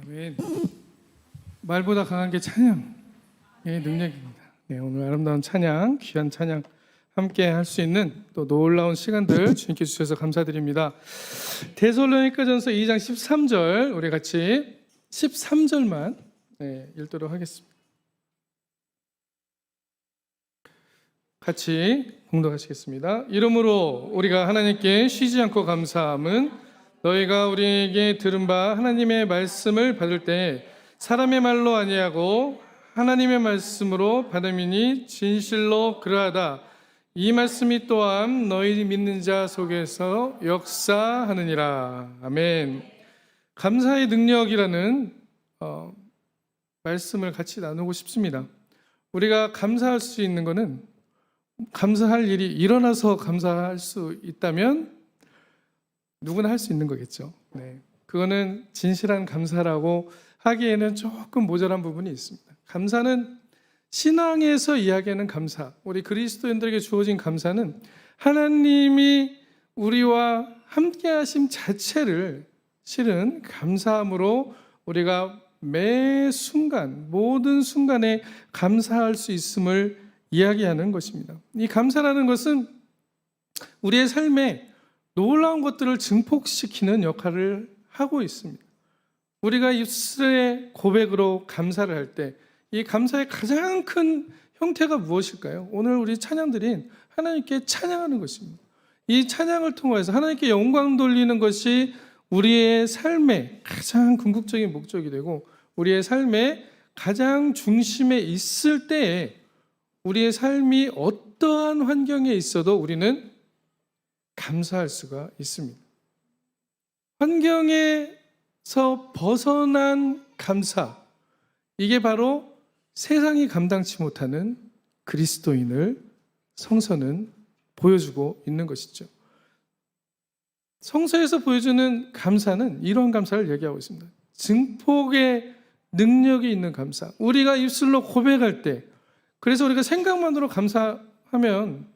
아멘. 말보다 강한 게 찬양의 능력입니다. 네, 오늘 아름다운 찬양, 귀한 찬양 함께 할 수 있는 또 놀라운 시간들 주님께 주셔서 감사드립니다. 데살로니가전서 2장 13절 우리 같이 13절만 읽도록 하겠습니다. 같이 봉독하시겠습니다. 이러므로 우리가 하나님께 쉬지 않고 감사함은 너희가 우리에게 들은 바 하나님의 말씀을 받을 때 사람의 말로 아니하고 하나님의 말씀으로 받음이니 진실로 그러하다. 이 말씀이 또한 너희 믿는 자 속에서 역사하느니라. 아멘. 감사의 능력이라는 말씀을 같이 나누고 싶습니다. 우리가 감사할 수 있는 것은 감사할 일이 일어나서 감사할 수 있다면 누구나 할 수 있는 거겠죠. 네. 그거는 진실한 감사라고 하기에는 조금 모자란 부분이 있습니다. 감사는 신앙에서 이야기하는 감사, 우리 그리스도인들에게 주어진 감사는 하나님이 우리와 함께 하심 자체를 실은 감사함으로 우리가 매 순간, 모든 순간에 감사할 수 있음을 이야기하는 것입니다. 이 감사라는 것은 우리의 삶에 놀라운 것들을 증폭시키는 역할을 하고 있습니다. 우리가 입술의 고백으로 감사를 할 때 이 감사의 가장 큰 형태가 무엇일까요? 오늘 우리 찬양드린 하나님께 찬양하는 것입니다. 이 찬양을 통해서 하나님께 영광 돌리는 것이 우리의 삶의 가장 궁극적인 목적이 되고 우리의 삶의 가장 중심에 있을 때에 우리의 삶이 어떠한 환경에 있어도 우리는 감사할 수가 있습니다. 환경에서 벗어난 감사, 이게 바로 세상이 감당치 못하는 그리스도인을 성서는 보여주고 있는 것이죠. 성서에서 보여주는 감사는 이러한 감사를 얘기하고 있습니다. 증폭의 능력이 있는 감사. 우리가 입술로 고백할 때, 그래서 우리가 생각만으로 감사하면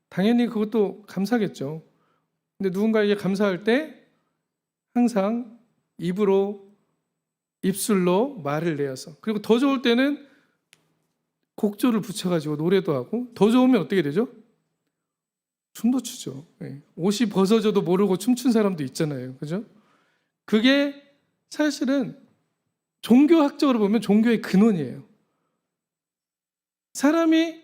당연히 그것도 감사겠죠. 근데 누군가에게 감사할 때 항상 입술로 말을 내어서, 그리고 더 좋을 때는 곡조를 붙여가지고 노래도 하고, 더 좋으면 어떻게 되죠? 춤도 추죠. 옷이 벗어져도 모르고 춤춘 사람도 있잖아요. 그죠? 그게 사실은 종교학적으로 보면 종교의 근원이에요. 사람이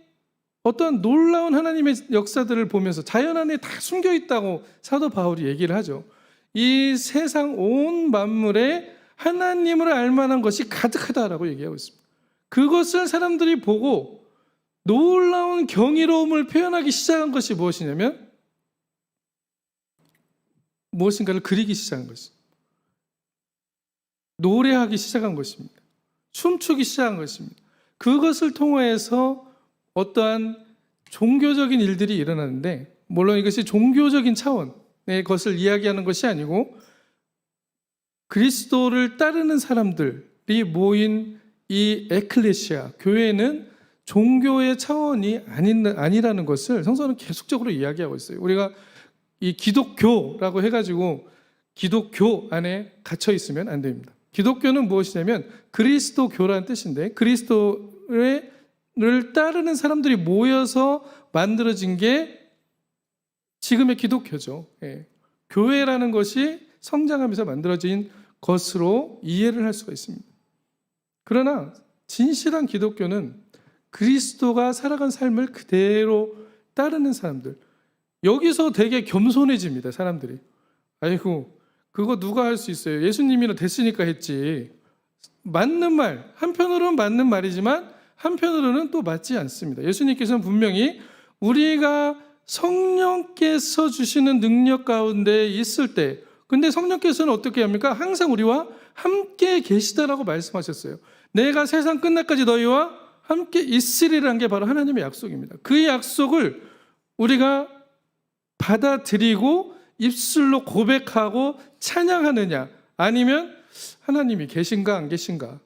어떤 놀라운 하나님의 역사들을 보면서 자연 안에 다 숨겨 있다고 사도 바울이 얘기를 하죠. 이 세상 온 만물에 하나님을 알 만한 것이 가득하다라고 얘기하고 있습니다. 그것을 사람들이 보고 놀라운 경이로움을 표현하기 시작한 것이 무엇이냐면 무엇인가를 그리기 시작한 것입니다. 노래하기 시작한 것입니다. 춤추기 시작한 것입니다. 그것을 통해서 어떠한 종교적인 일들이 일어나는데, 물론 이것이 종교적인 차원의 것을 이야기하는 것이 아니고 그리스도를 따르는 사람들이 모인 이 에클레시아, 교회는 종교의 차원이 아니라는 것을 성서는 계속적으로 이야기하고 있어요. 우리가 이 기독교라고 해가지고 기독교 안에 갇혀 있으면 안 됩니다. 기독교는 무엇이냐면 그리스도교라는 뜻인데, 그리스도를 따르는 사람들이 모여서 만들어진 게 지금의 기독교죠. 교회라는 것이 성장하면서 만들어진 것으로 이해를 할 수가 있습니다. 그러나 진실한 기독교는 그리스도가 살아간 삶을 그대로 따르는 사람들, 여기서 되게 겸손해집니다. 사람들이. 아이고, 그거 누가 할 수 있어요? 예수님이나 됐으니까 했지. 맞는 말, 한편으로는 맞는 말이지만 한편으로는 또 맞지 않습니다. 예수님께서는 분명히 우리가 성령께서 주시는 능력 가운데 있을 때, 근데 성령께서는 어떻게 합니까? 항상 우리와 함께 계시다라고 말씀하셨어요. 내가 세상 끝날까지 너희와 함께 있으리라는 게 바로 하나님의 약속입니다. 그 약속을 우리가 받아들이고 입술로 고백하고 찬양하느냐, 아니면 하나님이 계신가 안 계신가,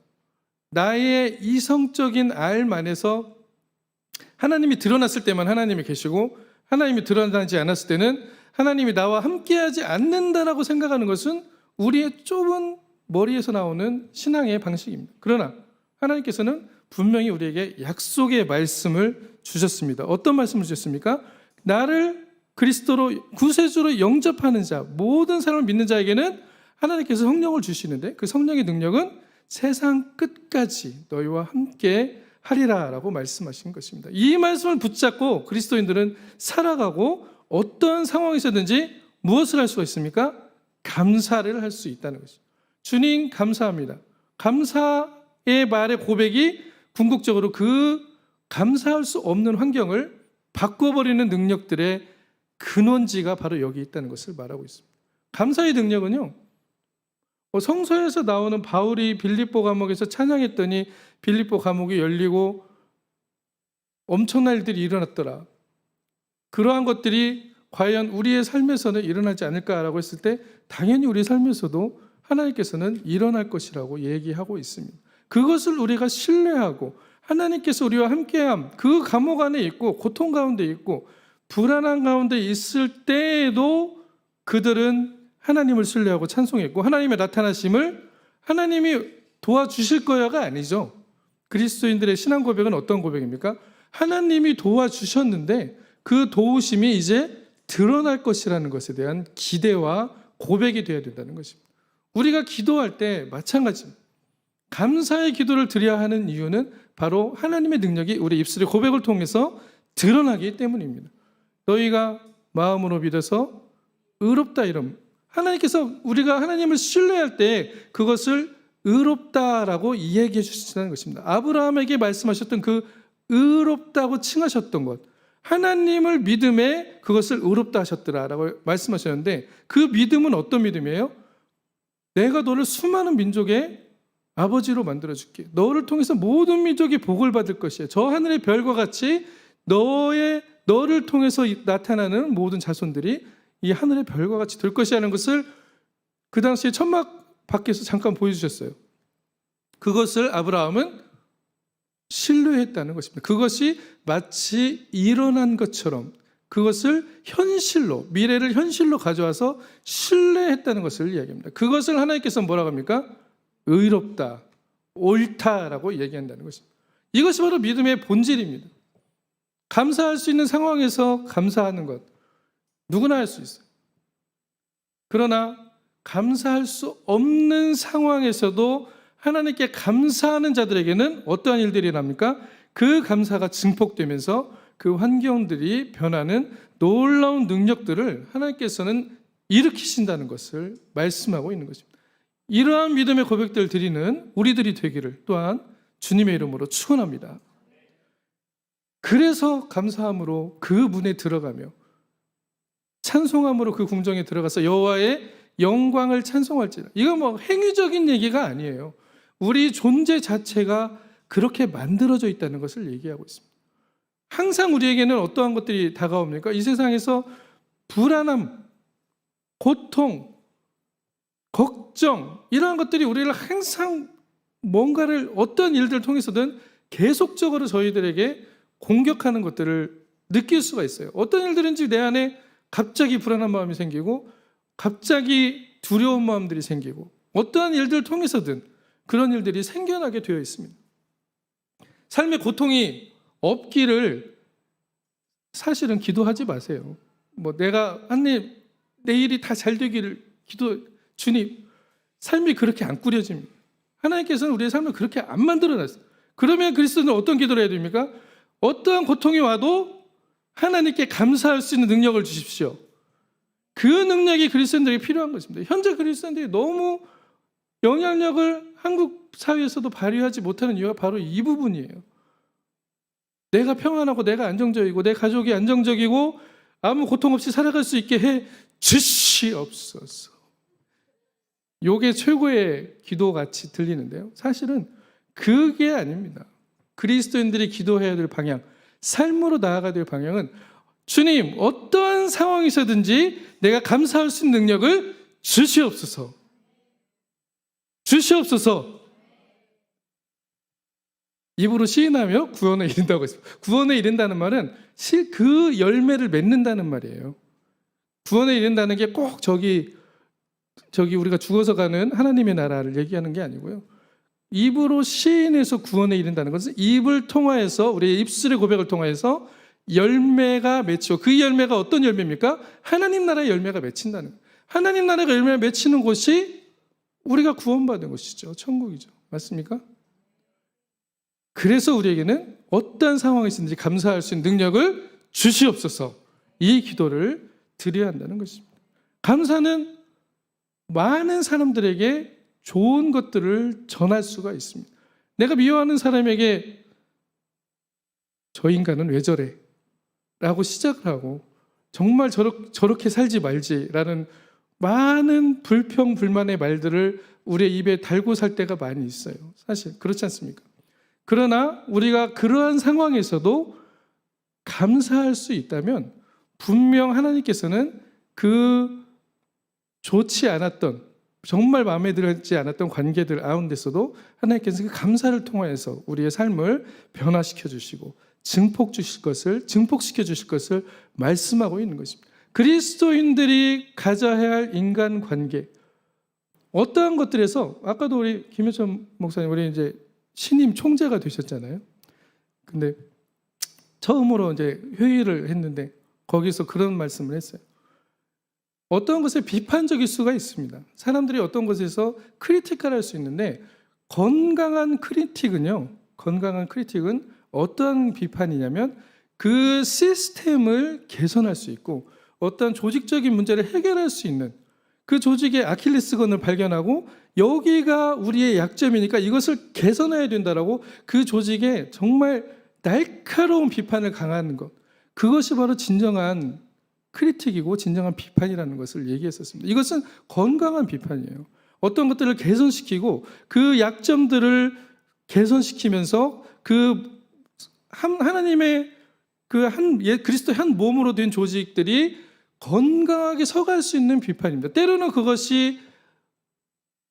나의 이성적인 알 안에서 하나님이 드러났을 때만 하나님이 계시고 하나님이 드러나지 않았을 때는 하나님이 나와 함께하지 않는다라고 생각하는 것은 우리의 좁은 머리에서 나오는 신앙의 방식입니다. 그러나 하나님께서는 분명히 우리에게 약속의 말씀을 주셨습니다. 어떤 말씀을 주셨습니까? 나를 그리스도로 구세주로 영접하는 자, 모든 사람을 믿는 자에게는 하나님께서 성령을 주시는데 그 성령의 능력은 세상 끝까지 너희와 함께 하리라 라고 말씀하신 것입니다. 이 말씀을 붙잡고 그리스도인들은 살아가고 어떤 상황에서든지 무엇을 할 수가 있습니까? 감사를 할 수 있다는 것입니다. 주님 감사합니다. 감사의 말의 고백이 궁극적으로 그 감사할 수 없는 환경을 바꿔버리는 능력들의 근원지가 바로 여기 있다는 것을 말하고 있습니다. 감사의 능력은요, 성서에서 나오는 바울이 빌립보 감옥에서 찬양했더니 빌립보 감옥이 열리고 엄청난 일들이 일어났더라. 그러한 것들이 과연 우리의 삶에서는 일어나지 않을까라고 했을 때 당연히 우리 삶에서도 하나님께서는 일어날 것이라고 얘기하고 있습니다. 그것을 우리가 신뢰하고 하나님께서 우리와 함께함, 그 감옥 안에 있고 고통 가운데 있고 불안한 가운데 있을 때에도 그들은 하나님을 신뢰하고 찬송했고 하나님의 나타나심을 하나님이 도와주실 거야가 아니죠. 그리스도인들의 신앙 고백은 어떤 고백입니까? 하나님이 도와주셨는데 그 도우심이 이제 드러날 것이라는 것에 대한 기대와 고백이 되어야 된다는 것입니다. 우리가 기도할 때 마찬가지입니다. 감사의 기도를 드려야 하는 이유는 바로 하나님의 능력이 우리 입술의 고백을 통해서 드러나기 때문입니다. 너희가 마음으로 믿어서 의롭다 이름, 하나님께서 우리가 하나님을 신뢰할 때 그것을 의롭다라고 이야기해 주신다는 것입니다. 아브라함에게 말씀하셨던 그 의롭다고 칭하셨던 것, 하나님을 믿음에 그것을 의롭다 하셨더라라고 말씀하셨는데 그 믿음은 어떤 믿음이에요? 내가 너를 수많은 민족의 아버지로 만들어줄게. 너를 통해서 모든 민족이 복을 받을 것이야. 저 하늘의 별과 같이 너를 통해서 나타나는 모든 자손들이 이 하늘의 별과 같이 될 것이라는 것을 그 당시에 천막 밖에서 잠깐 보여주셨어요. 그것을 아브라함은 신뢰했다는 것입니다. 그것이 마치 일어난 것처럼 그것을 현실로, 미래를 현실로 가져와서 신뢰했다는 것을 이야기합니다. 그것을 하나님께서 뭐라고 합니까? 의롭다, 옳다라고 얘기한다는 것입니다. 이것이 바로 믿음의 본질입니다. 감사할 수 있는 상황에서 감사하는 것, 누구나 할 수 있어요. 그러나 감사할 수 없는 상황에서도 하나님께 감사하는 자들에게는 어떠한 일들이 일어납니까? 그 감사가 증폭되면서 그 환경들이 변하는 놀라운 능력들을 하나님께서는 일으키신다는 것을 말씀하고 있는 것입니다. 이러한 믿음의 고백들을 드리는 우리들이 되기를 또한 주님의 이름으로 축원합니다. 그래서 감사함으로 그 문에 들어가며 찬송함으로 그 궁정에 들어가서 여호와의 영광을 찬송할지라. 이건 뭐 행위적인 얘기가 아니에요. 우리 존재 자체가 그렇게 만들어져 있다는 것을 얘기하고 있습니다. 항상 우리에게는 어떠한 것들이 다가옵니까? 이 세상에서 불안함, 고통, 걱정 이러한 것들이 우리를 항상 뭔가를 어떤 일들을 통해서든 계속적으로 저희들에게 공격하는 것들을 느낄 수가 있어요. 어떤 일들인지 내 안에 갑자기 불안한 마음이 생기고 갑자기 두려운 마음들이 생기고 어떠한 일들을 통해서든 그런 일들이 생겨나게 되어 있습니다. 삶의 고통이 없기를 사실은 기도하지 마세요. 뭐 내가 하나님 내 일이 다 잘 되기를 주님 삶이 그렇게 안 꾸려집니다. 하나님께서는 우리의 삶을 그렇게 안 만들어놨어요. 그러면 그리스도는 어떤 기도를 해야 됩니까? 어떠한 고통이 와도 하나님께 감사할 수 있는 능력을 주십시오. 그 능력이 그리스도인들에게 필요한 것입니다. 현재 그리스도인들이 너무 영향력을 한국 사회에서도 발휘하지 못하는 이유가 바로 이 부분이에요. 내가 평안하고 내가 안정적이고 내 가족이 안정적이고 아무 고통 없이 살아갈 수 있게 해 주시옵소서. 이게 최고의 기도같이 들리는데요. 사실은 그게 아닙니다. 그리스도인들이 기도해야 될 방향, 삶으로 나아가야 될 방향은 주님 어떠한 상황에서든지 내가 감사할 수 있는 능력을 주시옵소서. 주시옵소서. 입으로 시인하며 구원에 이른다고 했습니다. 구원에 이른다는 말은 그 열매를 맺는다는 말이에요. 구원에 이른다는 게 꼭 저기 우리가 죽어서 가는 하나님의 나라를 얘기하는 게 아니고요. 입으로 시인해서 구원에 이른다는 것은 입을 통하여서, 우리의 입술의 고백을 통하여서 열매가 맺히고, 그 열매가 어떤 열매입니까? 하나님 나라의 열매가 맺힌다는 거예요. 하나님 나라가 열매가 맺히는 곳이 우리가 구원받은 곳이죠. 천국이죠. 맞습니까? 그래서 우리에게는 어떠한 상황이 있든지 감사할 수 있는 능력을 주시옵소서, 이 기도를 드려야 한다는 것입니다. 감사는 많은 사람들에게 좋은 것들을 전할 수가 있습니다. 내가 미워하는 사람에게 저 인간은 왜 저래? 라고 시작을 하고, 정말 저렇게 살지 말지라는 많은 불평, 불만의 말들을 우리의 입에 달고 살 때가 많이 있어요. 사실 그렇지 않습니까? 그러나 우리가 그러한 상황에서도 감사할 수 있다면 분명 하나님께서는 그 좋지 않았던, 정말 마음에 들지 않았던 관계들 가운데서도 하나님께서 그 감사를 통하여서 우리의 삶을 변화시켜 주시고 증폭시켜 주실 것을 말씀하고 있는 것입니다. 그리스도인들이 가져야 할 인간관계, 어떠한 것들에서, 아까도 우리 김효천 목사님, 우리 이제 신임 총재가 되셨잖아요. 근데 처음으로 이제 회의를 했는데 거기서 그런 말씀을 했어요. 어떤 것에 비판적일 수가 있습니다. 사람들이 어떤 것에서 크리티컬할 수 있는데, 건강한 크리틱은 어떠한 비판이냐면 그 시스템을 개선할 수 있고 어떤 조직적인 문제를 해결할 수 있는, 그 조직의 아킬레스건을 발견하고 여기가 우리의 약점이니까 이것을 개선해야 된다라고 그 조직에 정말 날카로운 비판을 강하는 것, 그것이 바로 진정한 크리틱이고 진정한 비판이라는 것을 얘기했었습니다. 이것은 건강한 비판이에요. 어떤 것들을 개선시키고 그 약점들을 개선시키면서 하나님의 그리스도 한 몸으로 된 조직들이 건강하게 서갈 수 있는 비판입니다. 때로는 그것이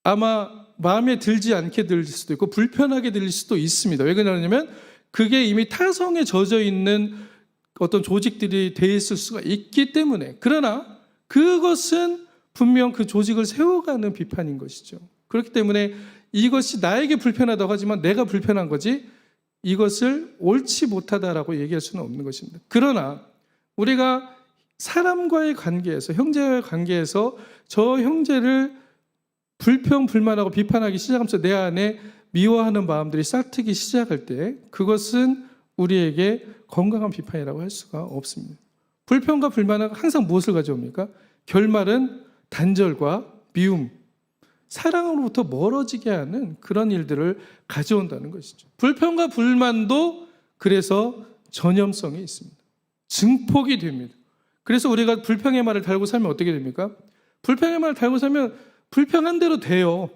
아마 마음에 들지 않게 들릴 수도 있고 불편하게 들릴 수도 있습니다. 왜 그러냐면 그게 이미 타성에 젖어 있는 어떤 조직들이 돼 있을 수가 있기 때문에. 그러나 그것은 분명 그 조직을 세워가는 비판인 것이죠. 그렇기 때문에 이것이 나에게 불편하다고 하지만 내가 불편한 거지 이것을 옳지 못하다라고 얘기할 수는 없는 것입니다. 그러나 우리가 사람과의 관계에서, 형제와의 관계에서 저 형제를 불평, 불만하고 비판하기 시작하면서 내 안에 미워하는 마음들이 싹트기 시작할 때 그것은 우리에게 건강한 비판이라고 할 수가 없습니다. 불평과 불만은 항상 무엇을 가져옵니까? 결말은 단절과 미움, 사랑으로부터 멀어지게 하는 그런 일들을 가져온다는 것이죠. 불평과 불만도 그래서 전염성이 있습니다. 증폭이 됩니다. 그래서 우리가 불평의 말을 달고 살면 어떻게 됩니까? 불평의 말을 달고 살면 불평한 대로 돼요.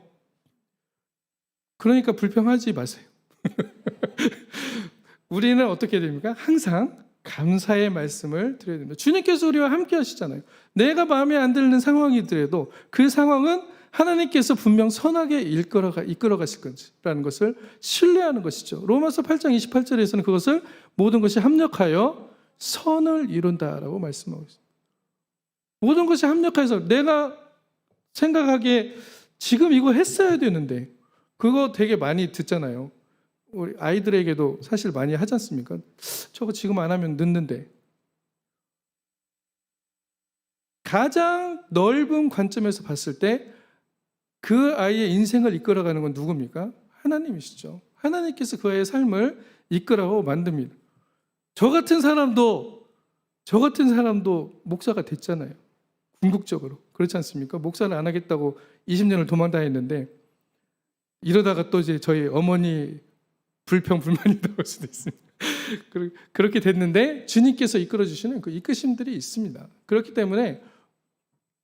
그러니까 불평하지 마세요. 우리는 어떻게 됩니까? 항상 감사의 말씀을 드려야 됩니다. 주님께서 우리와 함께 하시잖아요. 내가 마음에 안 드는 상황이더라도 그 상황은 하나님께서 분명 선하게 이끌어 가실 것이라는 것을 신뢰하는 것이죠. 로마서 8장 28절에서는 그것을 모든 것이 합력하여 선을 이룬다라고 말씀하고 있습니다. 모든 것이 합력해서 내가 생각하기에 지금 이거 했어야 되는데, 그거 되게 많이 듣잖아요. 우리 아이들에게도 사실 많이 하지 않습니까? 저거 지금 안 하면 늦는데. 가장 넓은 관점에서 봤을 때 그 아이의 인생을 이끌어가는 건 누굽니까? 하나님이시죠. 하나님께서 그 아이의 삶을 이끌어가고 만듭니다. 저 같은 사람도 목사가 됐잖아요. 궁극적으로. 그렇지 않습니까? 목사를 안 하겠다고 20년을 도망다녔는데 이러다가 또 이제 저희 어머니 불평, 불만이 나올 수도 있습니다. 그렇게 됐는데 주님께서 이끌어주시는 그 이끄심들이 있습니다. 그렇기 때문에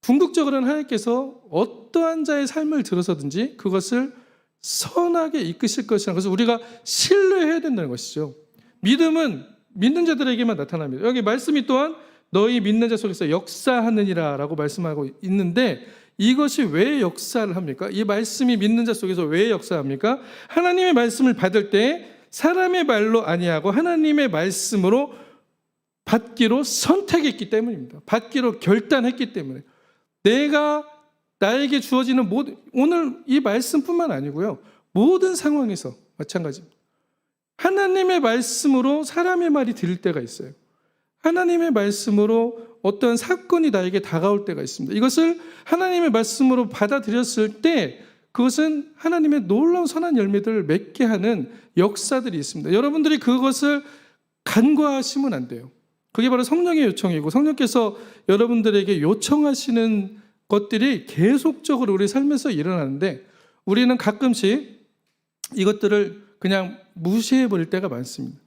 궁극적으로는 하나님께서 어떠한 자의 삶을 들어서든지 그것을 선하게 이끄실 것이라는 것을 우리가 신뢰해야 된다는 것이죠. 믿음은 믿는 자들에게만 나타납니다. 여기 말씀이 또한 너희 믿는 자 속에서 역사하느니라 라고 말씀하고 있는데, 이것이 왜 역사를 합니까? 이 말씀이 믿는 자 속에서 왜 역사합니까? 하나님의 말씀을 받을 때 사람의 말로 아니하고 하나님의 말씀으로 받기로 선택했기 때문입니다. 받기로 결단했기 때문에. 내가 나에게 주어지는 오늘 이 말씀뿐만 아니고요, 모든 상황에서 마찬가지입니다. 하나님의 말씀으로 사람의 말이 들릴 때가 있어요. 하나님의 말씀으로 어떤 사건이 나에게 다가올 때가 있습니다. 이것을 하나님의 말씀으로 받아들였을 때 그것은 하나님의 놀라운 선한 열매들을 맺게 하는 역사들이 있습니다. 여러분들이 그것을 간과하시면 안 돼요. 그게 바로 성령의 요청이고, 성령께서 여러분들에게 요청하시는 것들이 계속적으로 우리 삶에서 일어나는데, 우리는 가끔씩 이것들을 그냥 무시해버릴 때가 많습니다.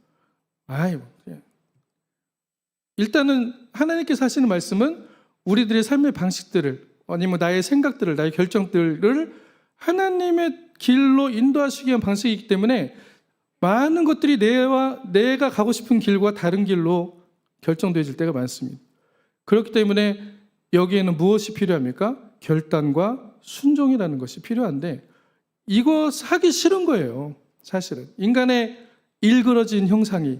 일단은 하나님께서 하시는 말씀은 우리들의 삶의 방식들을, 아니면 나의 생각들을, 나의 결정들을 하나님의 길로 인도하시기 위한 방식이기 때문에 많은 것들이 내가 가고 싶은 길과 다른 길로 결정되어질 때가 많습니다. 그렇기 때문에 여기에는 무엇이 필요합니까? 결단과 순종이라는 것이 필요한데, 이거 하기 싫은 거예요. 사실은 인간의 일그러진 형상이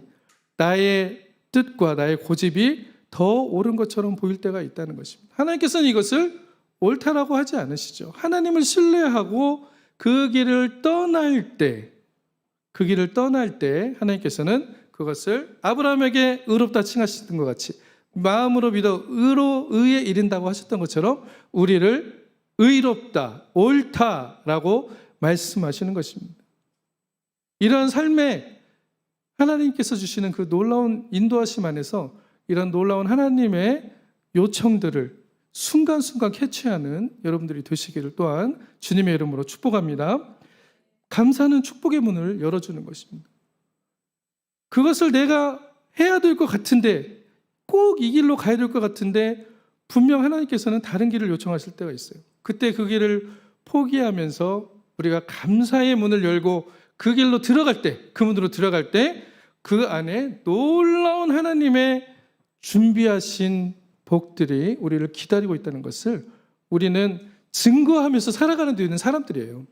나의 뜻과 나의 고집이 더 옳은 것처럼 보일 때가 있다는 것입니다. 하나님께서는 이것을 옳다라고 하지 않으시죠. 하나님을 신뢰하고 그 길을 떠날 때 하나님께서는 그것을 아브라함에게 의롭다 칭하시던 것 같이, 마음으로 믿어 의에 이른다고 하셨던 것처럼 우리를 의롭다, 옳다라고 말씀하시는 것입니다. 이런 삶에 하나님께서 주시는 그 놀라운 인도하심 안에서 이런 놀라운 하나님의 요청들을 순간순간 캐치하는 여러분들이 되시기를 또한 주님의 이름으로 축복합니다. 감사는 축복의 문을 열어주는 것입니다. 그것을 내가 해야 될 것 같은데, 꼭 이 길로 가야 될 것 같은데 분명 하나님께서는 다른 길을 요청하실 때가 있어요. 그때 그 길을 포기하면서 우리가 감사의 문을 열고 그 길로 들어갈 때, 그 문으로 들어갈 때 그 안에 놀라운 하나님의 준비하신 복들이 우리를 기다리고 있다는 것을 우리는 증거하면서 살아가는 데 있는 사람들이에요.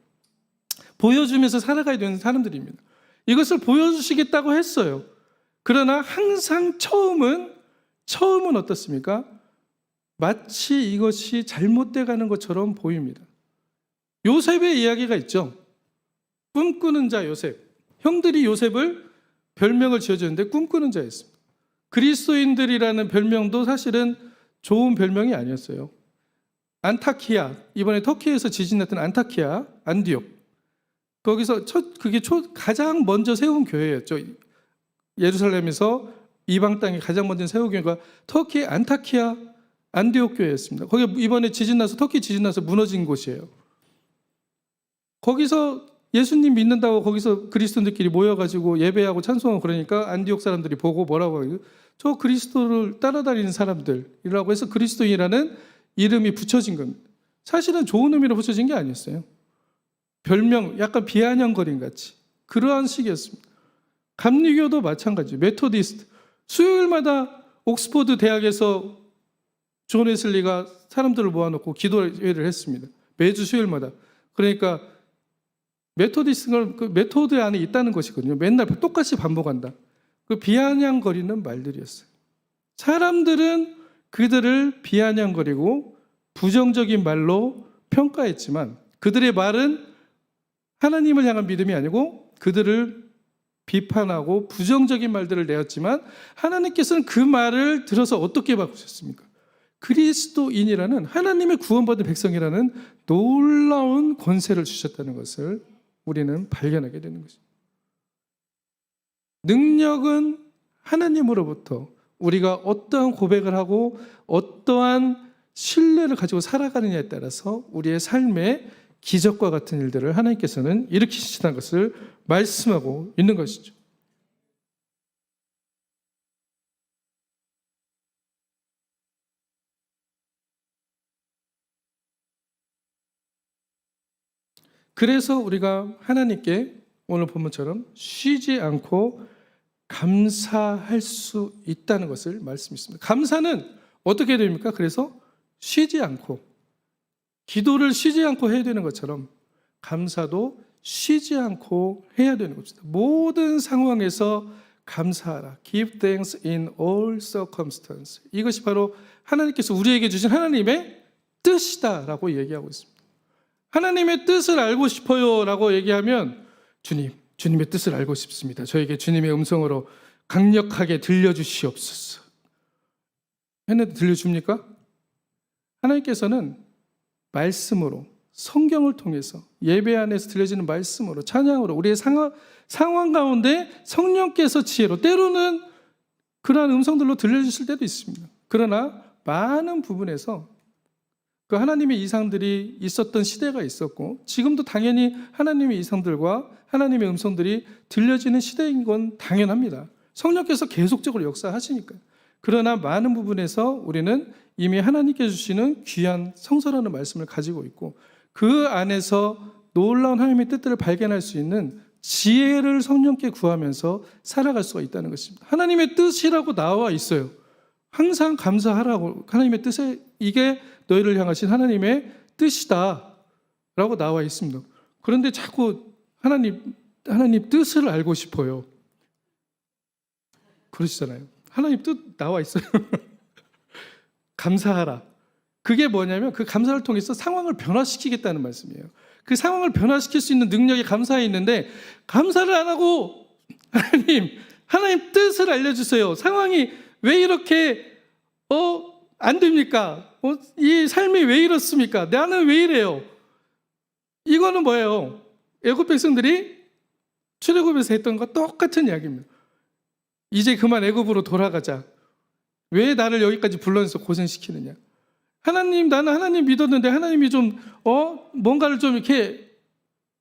보여주면서 살아가야 되는 사람들입니다. 이것을 보여주시겠다고 했어요. 그러나 항상 처음은 어떻습니까? 마치 이것이 잘못돼 가는 것처럼 보입니다. 요셉의 이야기가 있죠. 꿈꾸는 자 요셉. 형들이 요셉을 별명을 지어줬는데 꿈꾸는 자였습니다. 그리스도인들이라는 별명도 사실은 좋은 별명이 아니었어요. 안타키아, 이번에 터키에서 지진 났던 안타키아, 안디옥. 거기서 가장 먼저 세운 교회였죠. 예루살렘에서 이방 땅에 가장 먼저 세운 교회가 터키의 안타키아 안디옥 교회였습니다. 거기 이번에 터키 지진 나서 무너진 곳이에요. 거기서 예수님 믿는다고 거기서 그리스도인들끼리 모여가지고 예배하고 찬송하고 그러니까 안디옥 사람들이 보고 뭐라고 해요? 저 그리스도를 따라다니는 사람들이라고 해서 그리스도인이라는 이름이 붙여진 겁니다. 사실은 좋은 의미로 붙여진 게 아니었어요. 별명, 약간 비아냥거림 같이 그러한 식이었습니다. 감리교도 마찬가지. 메토디스트. 수요일마다 옥스퍼드 대학에서 존 웨슬리가 사람들을 모아놓고 기도회를 했습니다. 매주 수요일마다. 그러니까 메토디스트는 그 메토드 안에 있다는 것이거든요. 맨날 똑같이 반복한다. 그 비아냥거리는 말들이었어요. 사람들은 그들을 비아냥거리고 부정적인 말로 평가했지만 그들의 말은 하나님을 향한 믿음이 아니고 그들을 비판하고 부정적인 말들을 내었지만 하나님께서는 그 말을 들어서 어떻게 바꾸셨습니까? 그리스도인이라는 하나님의 구원받은 백성이라는 놀라운 권세를 주셨다는 것을 우리는 발견하게 되는 것입니다. 능력은 하나님으로부터 우리가 어떠한 고백을 하고 어떠한 신뢰를 가지고 살아가느냐에 따라서 우리의 삶에 기적과 같은 일들을 하나님께서는 일으키신다는 것을 말씀하고 있는 것이죠. 그래서 우리가 하나님께 오늘 본문처럼 쉬지 않고 감사할 수 있다는 것을 말씀했습니다. 감사는 어떻게 됩니까? 그래서 쉬지 않고, 기도를 쉬지 않고 해야 되는 것처럼 감사도 쉬지 않고 해야 되는 것입니다. 모든 상황에서 감사하라. Give thanks in all circumstances. 이것이 바로 하나님께서 우리에게 주신 하나님의 뜻이다라고 얘기하고 있습니다. 하나님의 뜻을 알고 싶어요라고 얘기하면 주님의 뜻을 알고 싶습니다. 저에게 주님의 음성으로 강력하게 들려주시옵소서. 했는데 들려줍니까? 하나님께서는 말씀으로, 성경을 통해서, 예배 안에서 들려지는 말씀으로, 찬양으로, 우리의 상황 가운데 성령께서 지혜로, 때로는 그러한 음성들로 들려주실 때도 있습니다. 그러나 많은 부분에서 그 하나님의 이상들이 있었던 시대가 있었고, 지금도 당연히 하나님의 이상들과 하나님의 음성들이 들려지는 시대인 건 당연합니다. 성령께서 계속적으로 역사하시니까요. 그러나 많은 부분에서 우리는 이미 하나님께 주시는 귀한 성서라는 말씀을 가지고 있고, 그 안에서 놀라운 하나님의 뜻들을 발견할 수 있는 지혜를 성령께 구하면서 살아갈 수가 있다는 것입니다. 하나님의 뜻이라고 나와 있어요. 항상 감사하라고, 하나님의 뜻에 이게 너희를 향하신 하나님의 뜻이다 라고 나와 있습니다. 그런데 자꾸 하나님 뜻을 알고 싶어요. 그러시잖아요. 하나님 뜻 나와 있어요. 감사하라. 그게 뭐냐면 그 감사를 통해서 상황을 변화시키겠다는 말씀이에요. 그 상황을 변화시킬 수 있는 능력이 감사에 있는데, 감사를 안 하고 하나님 뜻을 알려주세요. 상황이 왜 이렇게 안 됩니까? 이 삶이 왜 이렇습니까? 나는 왜 이래요? 이거는 뭐예요? 애굽 백성들이 출애굽에서 했던 것과 똑같은 이야기입니다. 이제 그만 애굽으로 돌아가자. 왜 나를 여기까지 불러내서 고생시키느냐? 나는 하나님 믿었는데 하나님이 좀 뭔가를 좀 이렇게,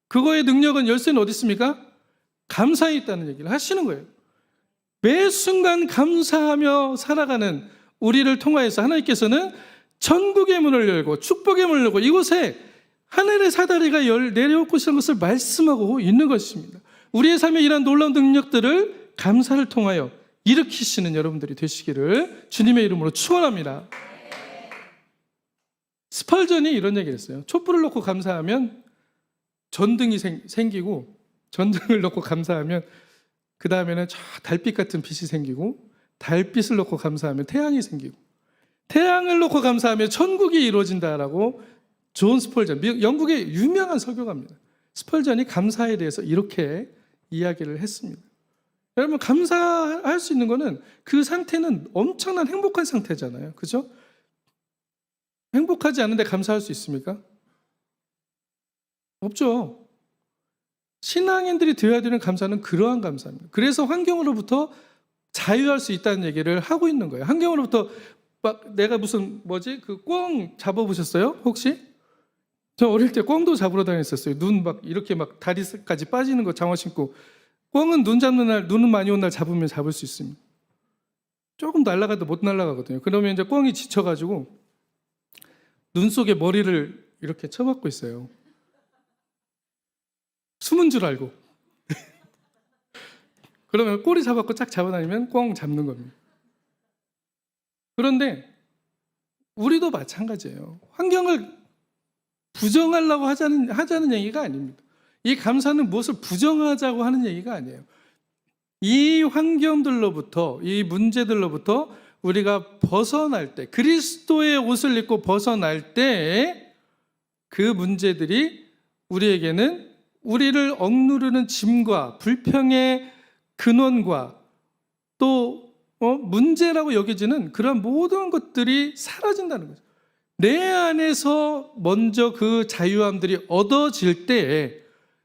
그거의 능력은, 열쇠는 어디 있습니까? 감사에 있다는 얘기를 하시는 거예요. 매 순간 감사하며 살아가는 우리를 통하여서 하나님께서는 천국의 문을 열고 축복의 문을 열고 이곳에 하늘의 사다리가 내려올 것이라는 것을 말씀하고 있는 것입니다. 우리의 삶에 이러한 놀라운 능력들을 감사를 통하여 일으키시는 여러분들이 되시기를 주님의 이름으로 축원합니다. 스펄전이 이런 얘기를 했어요. 촛불을 놓고 감사하면 전등이 생기고, 전등을 놓고 감사하면 그 다음에는 저 달빛 같은 빛이 생기고, 달빛을 놓고 감사하면 태양이 생기고, 태양을 놓고 감사하면 천국이 이루어진다라고 존 스펄전, 영국의 유명한 설교가입니다. 스펄전이 감사에 대해서 이렇게 이야기를 했습니다. 여러분, 감사할 수 있는 거는 그 상태는 엄청난 행복한 상태잖아요. 그죠? 행복하지 않은데 감사할 수 있습니까? 없죠. 신앙인들이 되어야 되는 감사는 그러한 감사입니다. 그래서 환경으로부터 자유할 수 있다는 얘기를 하고 있는 거예요. 환경으로부터 막 내가 그 꿩 잡아보셨어요? 혹시? 저 어릴 때 꿩도 잡으러 다녔었어요. 눈 막 이렇게 막 다리까지 빠지는 거 장화 신고. 꿩은 눈 잡는 날, 눈은 많이 온 날 잡으면 잡을 수 있습니다. 조금 날아가도 못 날아가거든요. 그러면 이제 꿩이 지쳐가지고 눈 속에 머리를 이렇게 쳐박고 있어요. 숨은 줄 알고. 그러면 꼬리 잡았고 쫙 잡아다니면 꿩 잡는 겁니다. 그런데 우리도 마찬가지예요. 환경을 부정하려고 하자는 얘기가 아닙니다. 이 감사는 무엇을 부정하자고 하는 얘기가 아니에요. 이 환경들로부터, 이 문제들로부터 우리가 벗어날 때, 그리스도의 옷을 입고 벗어날 때 그 문제들이 우리에게는 우리를 억누르는 짐과 불평의 근원과 또 문제라고 여겨지는 그런 모든 것들이 사라진다는 거죠. 내 안에서 먼저 그 자유함들이 얻어질 때에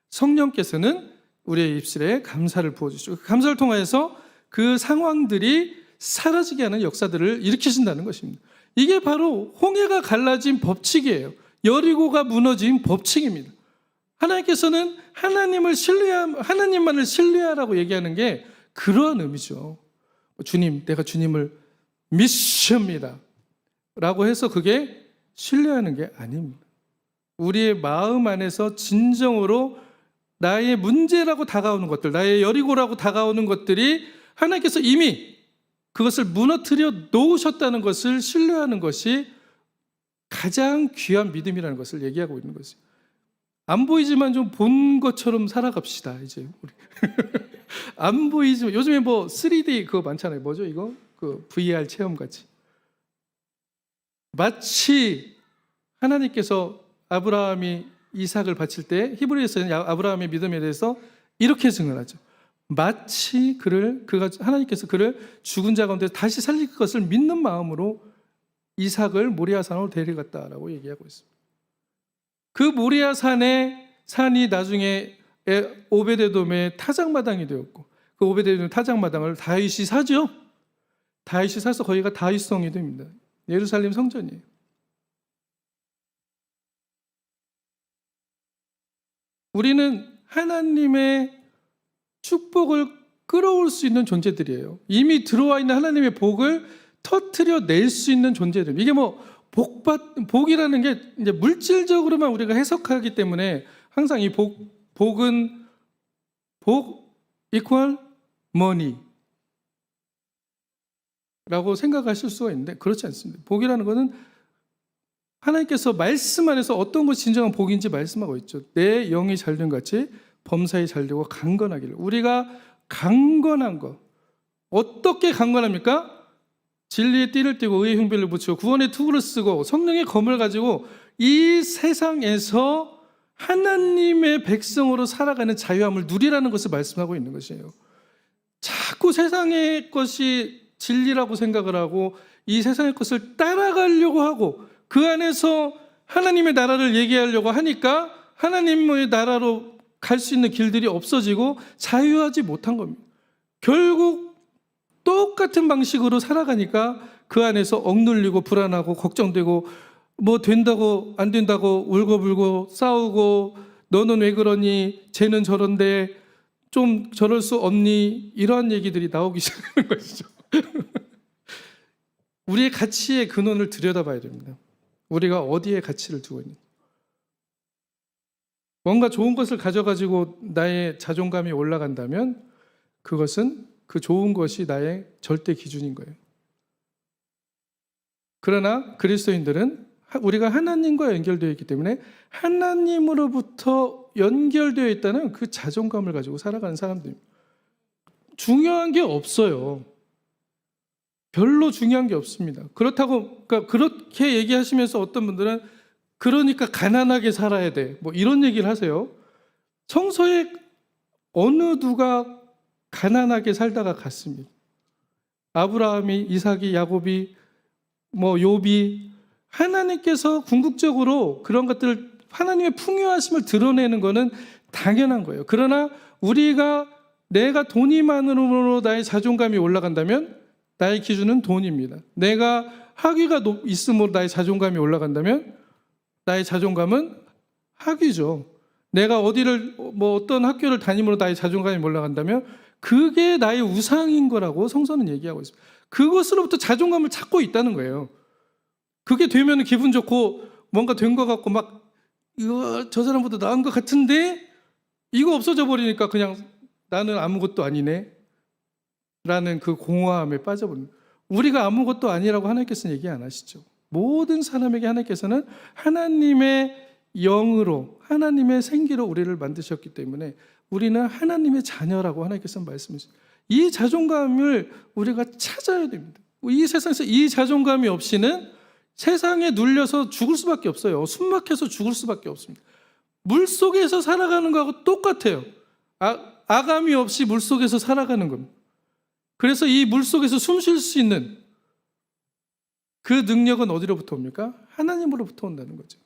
성령께서는 우리의 입술에 감사를 부어주시고, 그 감사를 통해서 그 상황들이 사라지게 하는 역사들을 일으키신다는 것입니다. 이게 바로 홍해가 갈라진 법칙이에요. 여리고가 무너진 법칙입니다. 하나님께서는 하나님만을 신뢰하라고 얘기하는 게 그러한 의미죠. 주님, 내가 주님을 믿습니다 라고 해서 그게 신뢰하는 게 아닙니다. 우리의 마음 안에서 진정으로 나의 문제라고 다가오는 것들, 나의 여리고라고 다가오는 것들이 하나님께서 이미 그것을 무너뜨려 놓으셨다는 것을 신뢰하는 것이 가장 귀한 믿음이라는 것을 얘기하고 있는 거죠. 안 보이지만 좀 본 것처럼 살아갑시다. 이제 우리 안 보이지만, 요즘에 3D 그거 많잖아요. 뭐죠 이거? 그 VR 체험 같이. 마치 하나님께서 아브라함이 이삭을 바칠 때 히브리서는 아브라함의 믿음에 대해서 이렇게 증언하죠. 마치 하나님께서 그를 죽은 자 가운데 다시 살릴 것을 믿는 마음으로 이삭을 모리아산으로 데려갔다라고 얘기하고 있습니다. 그 모리아산이 나중에 오베데돔의 타작마당이 되었고, 그 오베데돔 타작마당을 다윗이 사죠. 다윗이 사서 거기가 다윗성이 됩니다. 예루살렘 성전이에요. 우리는 하나님의 축복을 끌어올 수 있는 존재들이에요. 이미 들어와 있는 하나님의 복을 터트려 낼 수 있는 존재들. 이게 뭐 복이라는 게 이제 물질적으로만 우리가 해석하기 때문에 항상 이 복은 복 equal money 라고 생각하실 수가 있는데 그렇지 않습니다. 복이라는 것은 하나님께서 말씀 안에서 어떤 것이 진정한 복인지 말씀하고 있죠. 내 영이 잘된 같이 범사에 잘되고 강건하기를. 우리가 강건한 것, 어떻게 강건합니까? 진리의 띠를 띠고 의의 흉배를 붙이고 구원의 투구를 쓰고 성령의 검을 가지고 이 세상에서 하나님의 백성으로 살아가는 자유함을 누리라는 것을 말씀하고 있는 것이에요. 자꾸 세상의 것이 진리라고 생각을 하고 이 세상의 것을 따라가려고 하고 그 안에서 하나님의 나라를 얘기하려고 하니까 하나님의 나라로 갈 수 있는 길들이 없어지고 자유하지 못한 겁니다. 결국 똑같은 방식으로 살아가니까 그 안에서 억눌리고 불안하고 걱정되고 뭐 된다고 안 된다고 울고불고 싸우고 너는 왜 그러니 쟤는 저런데 좀 저럴 수 없니 이러한 얘기들이 나오기 시작하는 것이죠. 우리의 가치의 근원을 들여다봐야 됩니다. 우리가 어디에 가치를 두고 있는지. 뭔가 좋은 것을 가져가지고 나의 자존감이 올라간다면 그것은 그 좋은 것이 나의 절대 기준인 거예요. 그러나 그리스도인들은 우리가 하나님과 연결되어 있기 때문에 하나님으로부터 연결되어 있다는 그 자존감을 가지고 살아가는 사람들입니다. 중요한 게 없어요. 별로 중요한 게 없습니다. 그러니까 그렇게 얘기하시면서 어떤 분들은 그러니까 가난하게 살아야 돼. 뭐 이런 얘기를 하세요. 성서에 어느 누가 가난하게 살다가 갔습니다. 아브라함이, 이삭이, 야곱이, 뭐 욥이 하나님께서 궁극적으로 그런 것들을 하나님의 풍요하심을 드러내는 것은 당연한 거예요. 그러나 내가 돈이 많으로 나의 자존감이 올라간다면 나의 기준은 돈입니다. 내가 학위가 있음으로 나의 자존감이 올라간다면 나의 자존감은 학위죠. 내가 어떤 학교를 다님으로 나의 자존감이 올라간다면 그게 나의 우상인 거라고 성서는 얘기하고 있습니다. 그것으로부터 자존감을 찾고 있다는 거예요. 그게 되면 기분 좋고 뭔가 된 것 같고 막 저 사람보다 나은 것 같은데 이거 없어져 버리니까 그냥 나는 아무것도 아니네 라는 그 공허함에 빠져버립니다. 우리가 아무것도 아니라고 하나님께서는 얘기 안 하시죠. 모든 사람에게 하나님께서는 하나님의 영으로 하나님의 생기로 우리를 만드셨기 때문에 우리는 하나님의 자녀라고 하나님께서 말씀하십니다. 이 자존감을 우리가 찾아야 됩니다. 이 세상에서 이 자존감이 없이는 세상에 눌려서 죽을 수밖에 없어요. 숨막혀서 죽을 수밖에 없습니다. 물속에서 살아가는 거하고 똑같아요. 아감이 없이 물속에서 살아가는 겁니다. 그래서 이 물속에서 숨 쉴 수 있는 그 능력은 어디로부터 옵니까? 하나님으로부터 온다는 거죠.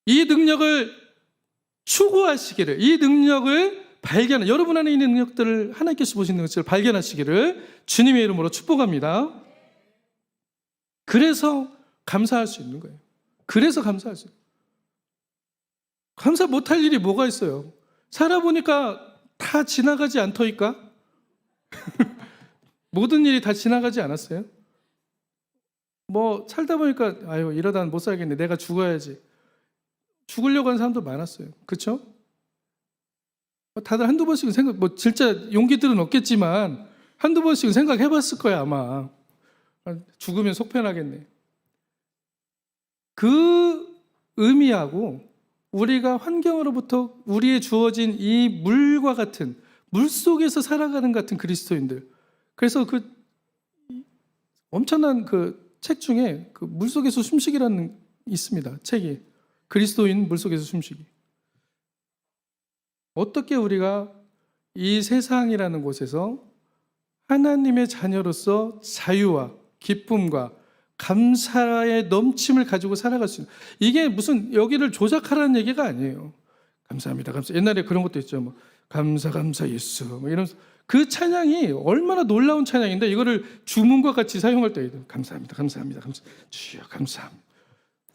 이 능력을 추구하시기를, 이 능력을 여러분 안에 있는 능력들을 하나님께서 보시는 것을 발견하시기를 주님의 이름으로 축복합니다. 그래서 감사할 수 있는 거예요. 그래서 감사할 수 있어요. 감사 못할 일이 뭐가 있어요? 살아보니까 다 지나가지 않더이까? 모든 일이 다 지나가지 않았어요? 뭐 살다 보니까 이러다는 못 살겠네. 내가 죽어야지. 죽으려고 하는 사람도 많았어요. 그렇죠? 다들 한두 번씩은 진짜 용기들은 없겠지만 한두 번씩은 생각해봤을 거야 아마. 죽으면 속편하겠네. 그 의미하고 우리가 환경으로부터 우리의 주어진 이 물과 같은 물속에서 살아가는 같은 그리스도인들. 그래서 그 엄청난 그 책 중에 그 물속에서 숨쉬기라는 있습니다. 책이 그리스도인 물속에서 숨쉬기. 어떻게 우리가 이 세상이라는 곳에서 하나님의 자녀로서 자유와 기쁨과 감사의 넘침을 가지고 살아갈 수 있는, 이게 무슨 여기를 조작하라는 얘기가 아니에요. 감사합니다, 감사. 옛날에 그런 것도 있죠. 뭐 감사 감사 예수 뭐 이런, 그 찬양이 얼마나 놀라운 찬양인데 이거를 주문과 같이 사용할 때 감사합니다, 감사합니다, 감사, 주여 감사합니다.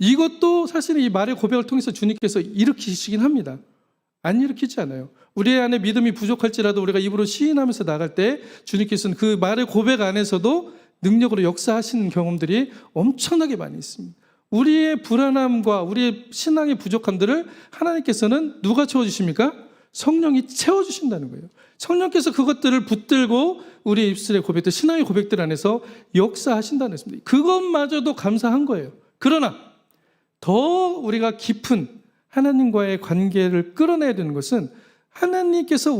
이것도 사실은 이 말의 고백을 통해서 주님께서 일으키시긴 합니다. 안 일으키지 않아요. 우리 안에 믿음이 부족할지라도 우리가 입으로 시인하면서 나갈 때 주님께서는 그 말의 고백 안에서도 능력으로 역사하시는 경험들이 엄청나게 많이 있습니다. 우리의 불안함과 우리의 신앙의 부족함들을 하나님께서는 누가 채워주십니까? 성령이 채워주신다는 거예요. 성령께서 그것들을 붙들고 우리의 입술의 고백들, 신앙의 고백들 안에서 역사하신다는 것입니다. 그것마저도 감사한 거예요. 그러나 더 우리가 깊은 하나님과의 관계를 끌어내야 되는 것은 하나님께서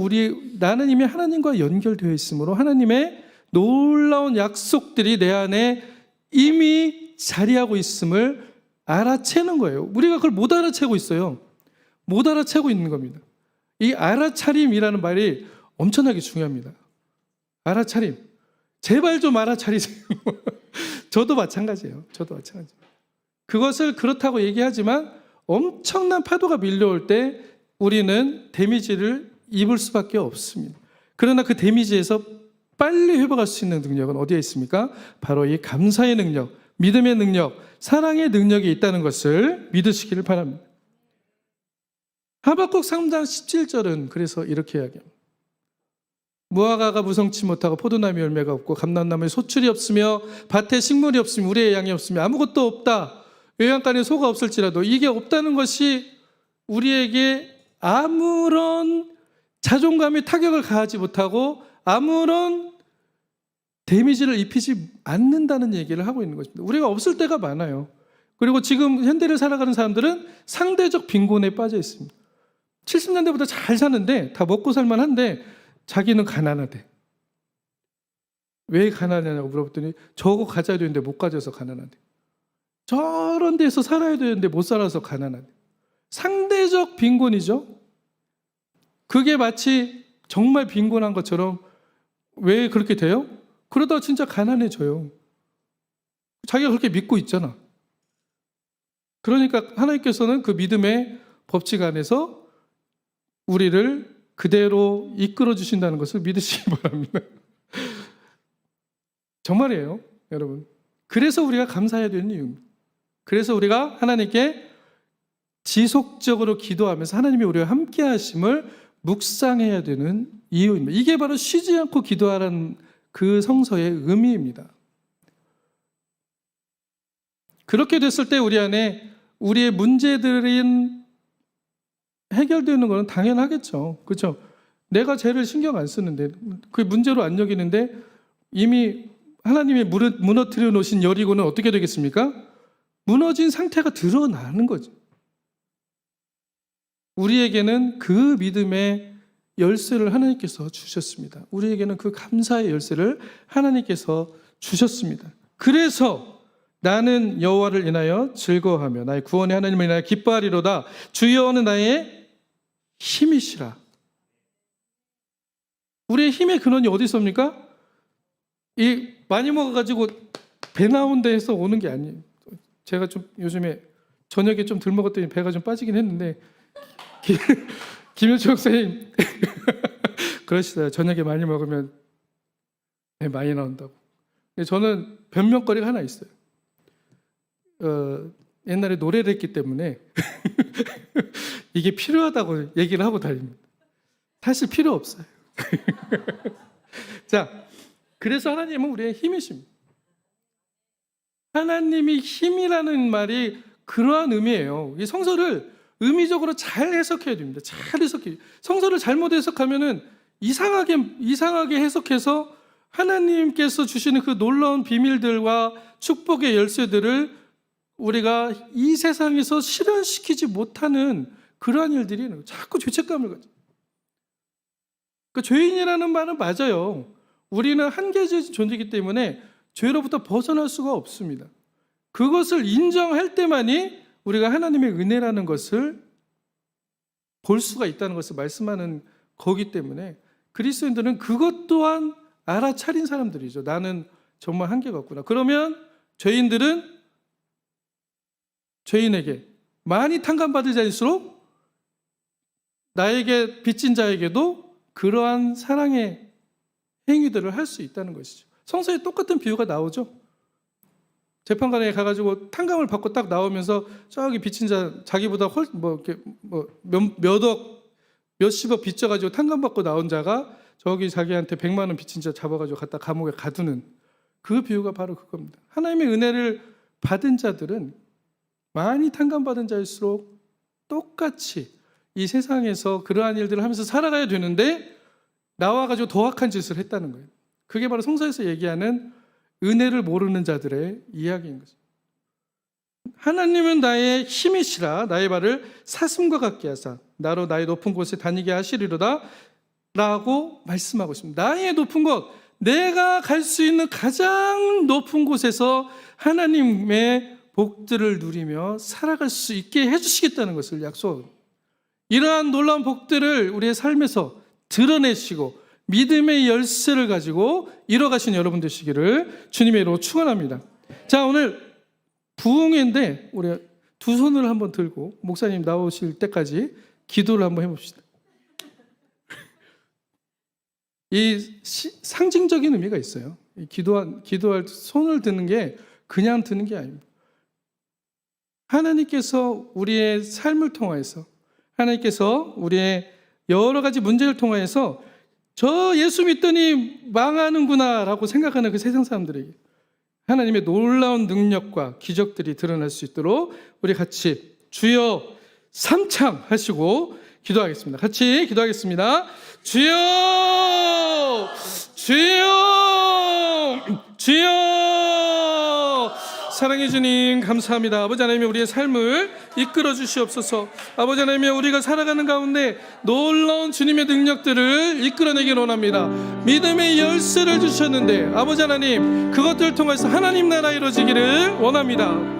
나는 이미 하나님과 연결되어 있으므로 하나님의 놀라운 약속들이 내 안에 이미 자리하고 있음을 알아채는 거예요. 우리가 그걸 못 알아채고 있어요. 못 알아채고 있는 겁니다. 이 알아차림이라는 말이 엄청나게 중요합니다. 알아차림. 제발 좀 알아차리세요. 저도 마찬가지예요. 저도 마찬가지예요. 그것을 그렇다고 얘기하지만 엄청난 파도가 밀려올 때 우리는 데미지를 입을 수밖에 없습니다. 그러나 그 데미지에서 빨리 회복할 수 있는 능력은 어디에 있습니까? 바로 이 감사의 능력, 믿음의 능력, 사랑의 능력이 있다는 것을 믿으시기를 바랍니다. 하박국 3장 17절은 그래서 이렇게 이야기합니다. 무화과가 무성치 못하고 포도나무 열매가 없고 감람나무에 소출이 없으며 밭에 식물이 없으며 우리의 양이 없으며 아무것도 없다. 외양간에 소가 없을지라도 이게 없다는 것이 우리에게 아무런 자존감의 타격을 가하지 못하고 아무런 데미지를 입히지 않는다는 얘기를 하고 있는 것입니다. 우리가 없을 때가 많아요. 그리고 지금 현대를 살아가는 사람들은 상대적 빈곤에 빠져 있습니다. 70년대보다 잘 사는데 다 먹고 살만한데 자기는 가난하대. 왜 가난하냐고 물어봤더니 저거 가져야 되는데 못 가져서 가난하대. 저런 데서 살아야 되는데 못 살아서 가난하대. 상대적 빈곤이죠. 그게 마치 정말 빈곤한 것처럼 왜 그렇게 돼요? 그러다 진짜 가난해져요. 자기가 그렇게 믿고 있잖아. 그러니까 하나님께서는 그 믿음의 법칙 안에서 우리를 그대로 이끌어 주신다는 것을 믿으시기 바랍니다. 정말이에요, 여러분. 그래서 우리가 감사해야 되는 이유입니다. 그래서 우리가 하나님께 지속적으로 기도하면서 하나님이 우리와 함께 하심을 묵상해야 되는 이유입니다. 이게 바로 쉬지 않고 기도하라는 그 성서의 의미입니다. 그렇게 됐을 때 우리 안에 우리의 문제들은 해결되는 것은 당연하겠죠. 그렇죠? 내가 죄를 신경 안 쓰는데 그 문제로 안 여기는데 이미 하나님이 무너뜨려 놓으신 여리고는 어떻게 되겠습니까? 무너진 상태가 드러나는 거죠. 우리에게는 그 믿음의 열쇠를 하나님께서 주셨습니다. 우리에게는 그 감사의 열쇠를 하나님께서 주셨습니다. 그래서 나는 여호와를 인하여 즐거워하며 나의 구원의 하나님을 인하여 기뻐하리로다. 주 여호와는 나의 힘이시라. 우리의 힘의 근원이 어디 있습니까? 이 많이 먹어가지고 배 나온 데에서 오는 게 아니에요. 제가 좀 요즘에 저녁에 좀 덜 먹었더니 배가 좀 빠지긴 했는데 김현철 목사님 그러시더라고요. 저녁에 많이 먹으면 배 많이 나온다고. 근데 저는 변명거리가 하나 있어요. 옛날에 노래를 했기 때문에 이게 필요하다고 얘기를 하고 다닙니다. 사실 필요 없어요. 자, 그래서 하나님은 우리의 힘이십니다. 하나님이 힘이라는 말이 그러한 의미예요. 이 성서를 의미적으로 잘 해석해야 됩니다. 잘 해석해요. 성서를 잘못 해석하면은 이상하게 해석해서 하나님께서 주시는 그 놀라운 비밀들과 축복의 열쇠들을 우리가 이 세상에서 실현시키지 못하는 그러한 일들이 자꾸 죄책감을 가져. 그러니까 죄인이라는 말은 맞아요. 우리는 한계적인 존재이기 때문에 죄로부터 벗어날 수가 없습니다. 그것을 인정할 때만이 우리가 하나님의 은혜라는 것을 볼 수가 있다는 것을 말씀하는 거기 때문에 그리스도인들은 그것 또한 알아차린 사람들이죠. 나는 정말 한계가 없구나. 그러면 죄인들은 죄인에게 많이 탕감받을 자일수록 나에게 빚진 자에게도 그러한 사랑의 행위들을 할 수 있다는 것이죠. 성서에 똑같은 비유가 나오죠. 재판관에 가가지고 탕감을 받고 딱 나오면서 저기 빚진 자 자기보다 몇억 몇십억 빚져가지고 탕감받고 나온 자가 저기 자기한테 100만 원 빚진 자 잡아가지고 갖다 감옥에 가두는 그 비유가 바로 그겁니다. 하나님의 은혜를 받은 자들은 많이 탕감받은 자일수록 똑같이 이 세상에서 그러한 일들을 하면서 살아가야 되는데 나와가지고 더 악한 짓을 했다는 거예요. 그게 바로 성서에서 얘기하는 은혜를 모르는 자들의 이야기인 거죠. 하나님은 나의 힘이시라 나의 발을 사슴과 같게 하사 나로 나의 높은 곳에 다니게 하시리로다 라고 말씀하고 있습니다. 나의 높은 곳, 내가 갈 수 있는 가장 높은 곳에서 하나님의 복들을 누리며 살아갈 수 있게 해주시겠다는 것을 약속합니다. 이러한 놀라운 복들을 우리의 삶에서 드러내시고 믿음의 열쇠를 가지고 이뤄가신 여러분 되시기를 주님의 이름으로 축원합니다. 자, 오늘 부흥회인데 우리 두 손을 한번 들고 목사님 나오실 때까지 기도를 한번 해봅시다. 이 상징적인 의미가 있어요. 기도할 손을 드는 게 그냥 드는 게 아닙니다. 하나님께서 우리의 삶을 통하여서 하나님께서 우리의 여러 가지 문제를 통하여서 저 예수 믿더니 망하는구나 라고 생각하는 그 세상 사람들에게 하나님의 놀라운 능력과 기적들이 드러날 수 있도록 우리 같이 주여 삼창 하시고 기도하겠습니다. 같이 기도하겠습니다. 주여 주여 주여 사랑해 주님 감사합니다. 아버지 하나님 우리의 삶을 이끌어 주시옵소서. 아버지 하나님 우리가 살아가는 가운데 놀라운 주님의 능력들을 이끌어내길 원합니다. 믿음의 열쇠를 주셨는데 아버지 하나님 그것들을 통해서 하나님 나라 이루어지기를 원합니다.